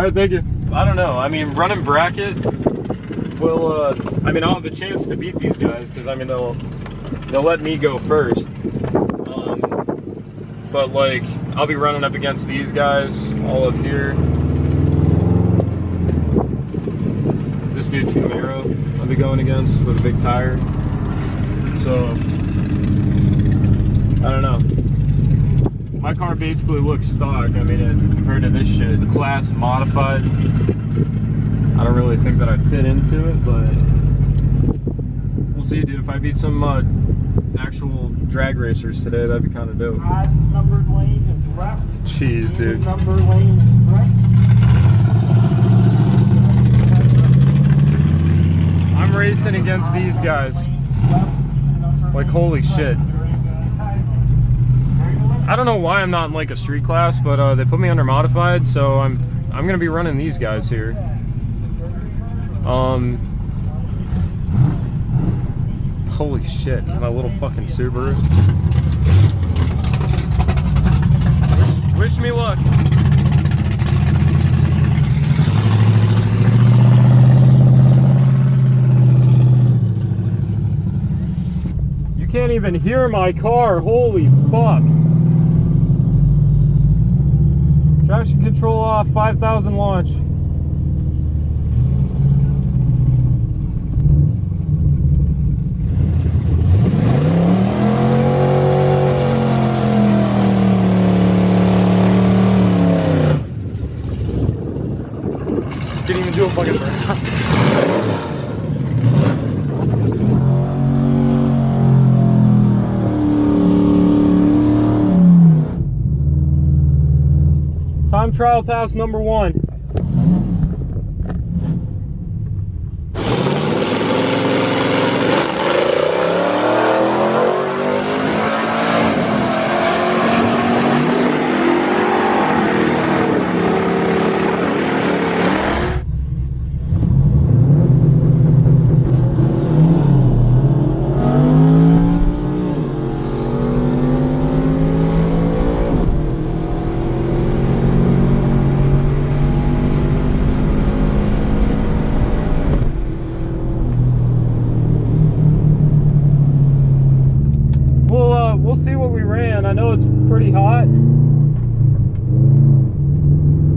All right, thank you. I don't know. I mean, running bracket will. I mean, I'll have a chance to beat these guys because I mean they'll let me go first. But like, I'll be running up against these guys all up here. This dude's Camaro I'll be going against with a big tire. So I don't know. My car basically looks stock. I mean, compared to this shit, the class modified. I don't really think that I fit into it, but we'll see, dude. If I beat some actual drag racers today, that'd be kind of dope. Numbered lane is left. Jeez, dude. Number lane is right. I'm racing against these guys. Like, holy shit. I don't know why I'm not in like a street class, but they put me under modified, so I'm gonna be running these guys here. Holy shit, my little fucking Subaru. Wish me luck. You can't even hear my car, holy fuck. Traction control off, 5,000 launch. Didn't even do a fucking burn. Time trial pass number 1. We'll see what we ran. I know it's pretty hot.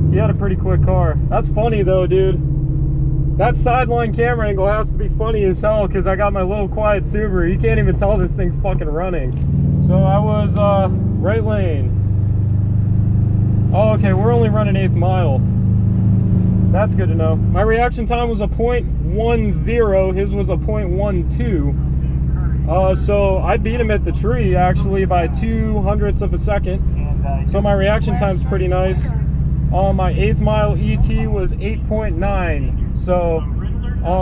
He had a pretty quick car. That's funny though, dude. That sideline camera angle has to be funny as hell because I got my little quiet Subaru. You can't even tell this thing's fucking running. So I was right lane. Oh, okay, we're only running 8th mile. That's good to know. My reaction time was a 0.10. His was a 0.12. So I beat him at the tree actually by 0.02 of a second. So my reaction time's pretty nice. My 8th mile ET was 8.9. So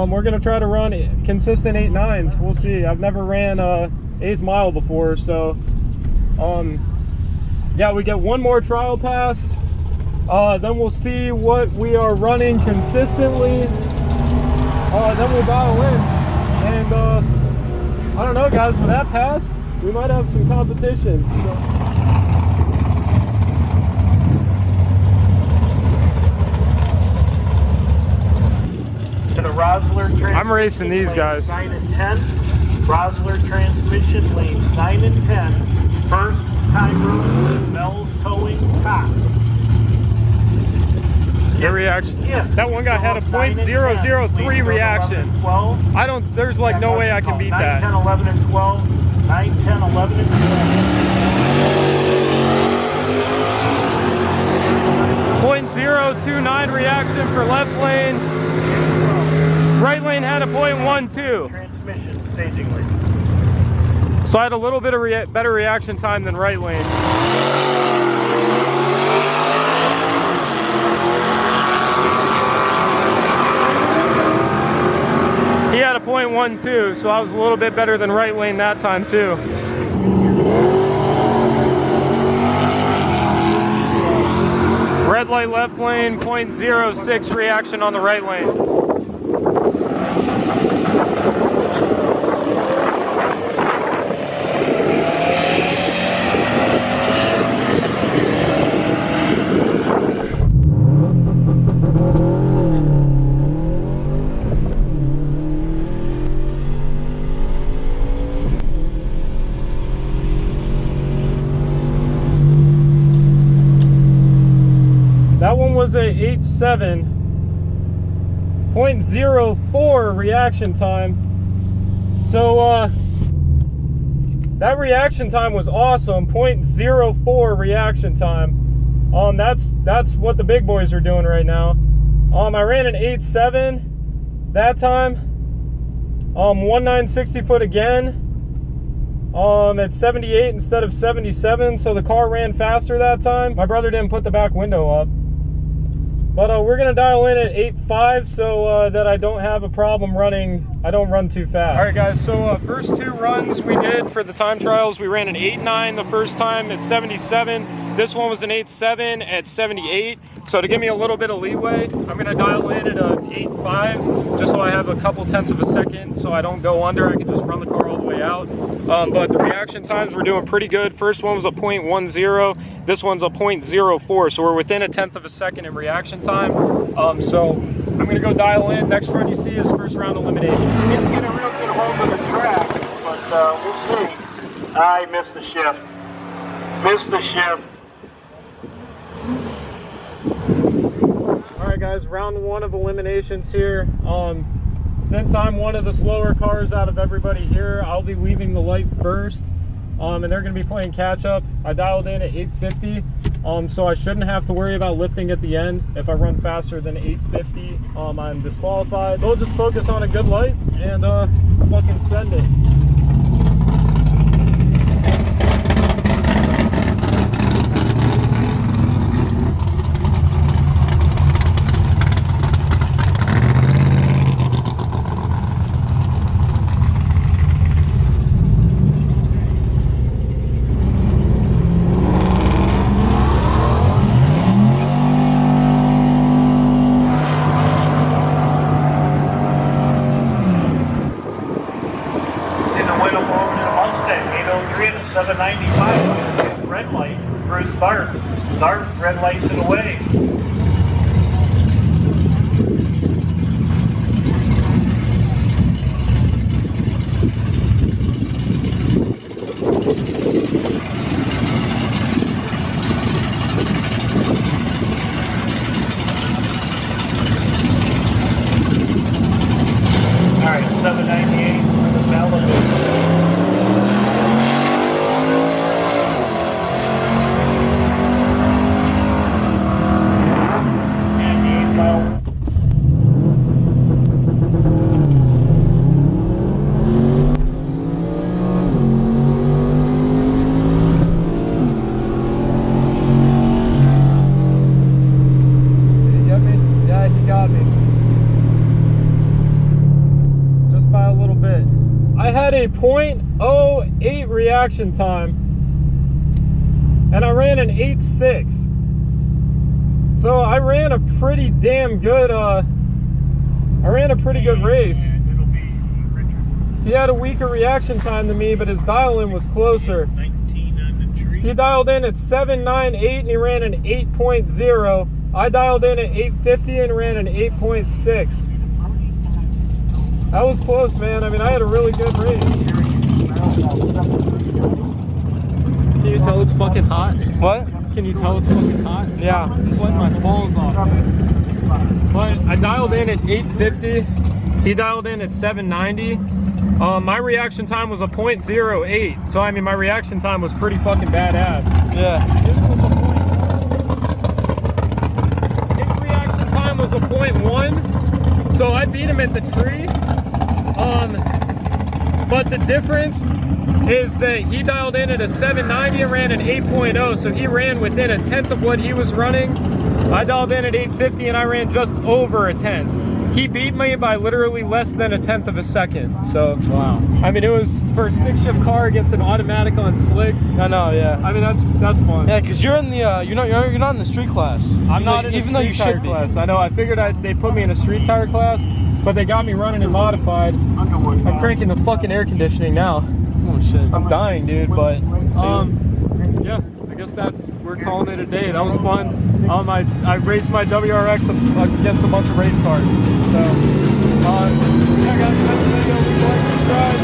we're gonna try to run consistent 8.9s. We'll see. I've never ran 8th mile before, so yeah, we get one more trial pass. Then we'll see what we are running consistently. Then we'll battle in. And I don't know, guys, with that pass, we might have some competition. So. To the Rosler transmission. I'm racing these guys. 9 and 10. Rosler transmission lanes 9 and 10. First timer, Bell's towing top. Your reaction? Yeah. That one guy had a 0.003 reaction. 12. There's like no way I can beat 9, that. 10, 11, and 12. 9, 10, 11, and 12. 0.029 reaction for left lane. Right lane had a 0.12. Transmission stagingly. So I had a little bit of better reaction time than right lane. He had a 0.12, so I was a little bit better than right lane that time too. Red light left lane, 0.06 reaction on the right lane. was a 8.7, 0.04 reaction time. So that reaction time was awesome. 0.04 reaction time. That's what the big boys are doing right now. I ran an 8.7 that time. 1960 foot again. At 78 instead of 77, so the car ran faster that time. My brother didn't put the back window up. But we're gonna dial in at 8.5 so that I don't have a problem running. I don't run too fast. All right, guys. So first two runs we did for the time trials, we ran an 8.9 the first time at 77. This one was an 8.7 at 78. So to give me a little bit of leeway, I'm gonna dial in at a 8.5 just so I have a couple tenths of a second, so I don't go under. I can just run the car all the way out. But the reaction times were doing pretty good. First one was a 0.10. This one's a 0.04. So we're within a tenth of a second in reaction time. So I'm gonna go dial in. Next run you see is first round elimination. Didn't get a real good hold of the track, but we'll see. I missed the shift. Missed the shift. All right, guys, round one of eliminations here. Since I'm one of the slower cars out of everybody here, I'll be leaving the light first, and they're going to be playing catch up. I dialed in at 850, so I shouldn't have to worry about lifting at the end. If I run faster than 850, I'm disqualified. So we'll just focus on a good light and fucking send it. Red light for his start. Red lights it away. All right, 798 for the Malibu. A 0.08 reaction time, and I ran an 8.6. So I ran a pretty damn good. I ran a pretty good race. He had a weaker reaction time than me, but his dial-in was closer. He dialed in at 7.98 and he ran an 8.0. I dialed in at 8.50 and ran an 8.6. That was close, man. I mean, I had a really good race. Can you tell it's fucking hot? What? Can you tell it's fucking hot? Yeah. I'm sweating my balls off. But I dialed in at 8.50. He dialed in at 7.90. My reaction time was a 0.08. So, I mean, my reaction time was pretty fucking badass. Yeah. His reaction time was a 0.1. So I beat him at the tree. But the difference is that he dialed in at a 790 and ran an 8.0, so he ran within a tenth of what he was running. I dialed in at 850 and I ran just over a tenth. He beat me by literally less than a tenth of a second. So Wow. I mean, it was for a stick shift car against an automatic on slicks. I know, yeah. I mean, that's fun. Yeah, because you're in the you're not in the street class. I'm not in the street tire class. I know. I figured they put me in a street tire class, but they got me running in modified. I'm cranking the fucking air conditioning now. Oh shit. I'm dying, dude. But yeah, I guess we're calling it a day. That was fun. I raced my WRX against a bunch of race cars. So yeah, guys, that's the video. Like, subscribe.